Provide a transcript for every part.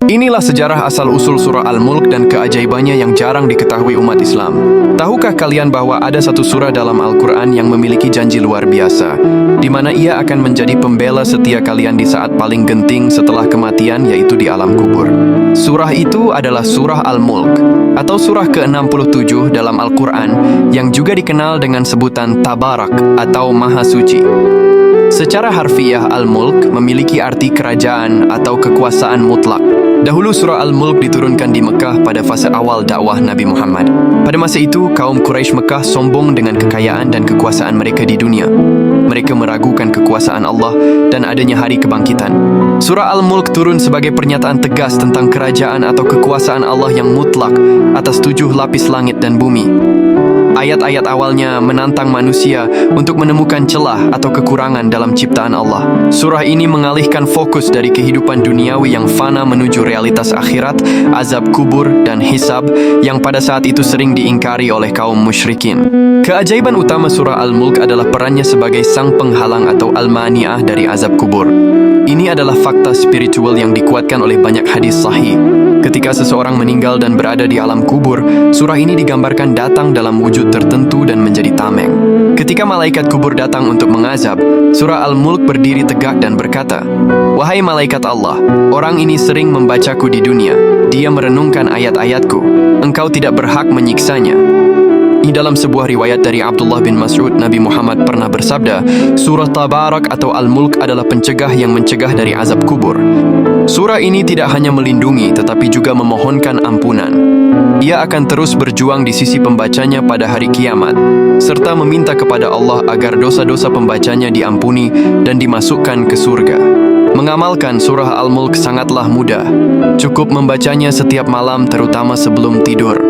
Inilah sejarah asal-usul surah Al-Mulk dan keajaibannya yang jarang diketahui umat Islam. Tahukah kalian bahwa ada satu surah dalam Al-Quran yang memiliki janji luar biasa, di mana ia akan menjadi pembela setia kalian di saat paling genting setelah kematian, yaitu di alam kubur. Surah itu adalah surah Al-Mulk, atau surah ke-67 dalam Al-Quran, yang juga dikenal dengan sebutan Tabarak atau Maha Suci. Secara harfiah, Al-Mulk memiliki arti kerajaan atau kekuasaan mutlak. Dahulu surah Al-Mulk diturunkan di Mekah pada fase awal dakwah Nabi Muhammad. Pada masa itu, kaum Quraisy Mekah sombong dengan kekayaan dan kekuasaan mereka di dunia. Mereka meragukan kekuasaan Allah dan adanya hari kebangkitan. Surah Al-Mulk turun sebagai pernyataan tegas tentang kerajaan atau kekuasaan Allah yang mutlak atas 7 lapis langit dan bumi. Ayat-ayat awalnya menantang manusia untuk menemukan celah atau kekurangan dalam ciptaan Allah. Surah ini mengalihkan fokus dari kehidupan duniawi yang fana menuju realitas akhirat, azab kubur, dan hisab yang pada saat itu sering diingkari oleh kaum musyrikin. Keajaiban utama surah Al-Mulk adalah perannya sebagai sang penghalang atau al-mani'ah dari azab kubur. Ini adalah fakta spiritual yang dikuatkan oleh banyak hadis sahih. Ketika seseorang meninggal dan berada di alam kubur, surah ini digambarkan datang dalam wujud tertentu dan menjadi tameng. Ketika malaikat kubur datang untuk mengazab, surah Al-Mulk berdiri tegak dan berkata, "Wahai malaikat Allah, orang ini sering membacaku di dunia. Dia merenungkan ayat-ayatku. Engkau tidak berhak menyiksanya." Di dalam sebuah riwayat dari Abdullah bin Mas'ud, Nabi Muhammad pernah bersabda, surah Tabarak atau Al-Mulk adalah pencegah yang mencegah dari azab kubur. Surah ini tidak hanya melindungi, tetapi juga memohonkan ampunan. Ia akan terus berjuang di sisi pembacanya pada hari kiamat, serta meminta kepada Allah agar dosa-dosa pembacanya diampuni dan dimasukkan ke surga. Mengamalkan surah Al-Mulk sangatlah mudah. Cukup membacanya setiap malam, terutama sebelum tidur.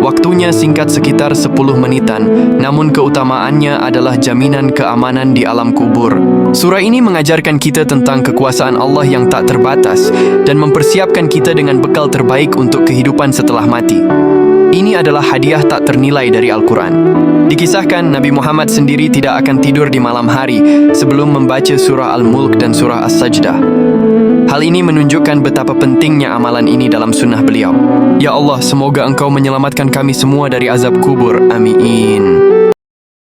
Waktunya singkat sekitar 10 menitan, namun keutamaannya adalah jaminan keamanan di alam kubur. Surah ini mengajarkan kita tentang kekuasaan Allah yang tak terbatas dan mempersiapkan kita dengan bekal terbaik untuk kehidupan setelah mati. Ini adalah hadiah tak ternilai dari Al-Quran. Dikisahkan Nabi Muhammad sendiri tidak akan tidur di malam hari sebelum membaca surah Al-Mulk dan surah As-Sajdah. Hal ini menunjukkan betapa pentingnya amalan ini dalam sunnah beliau. Ya Allah, semoga Engkau menyelamatkan kami semua dari azab kubur. Amin.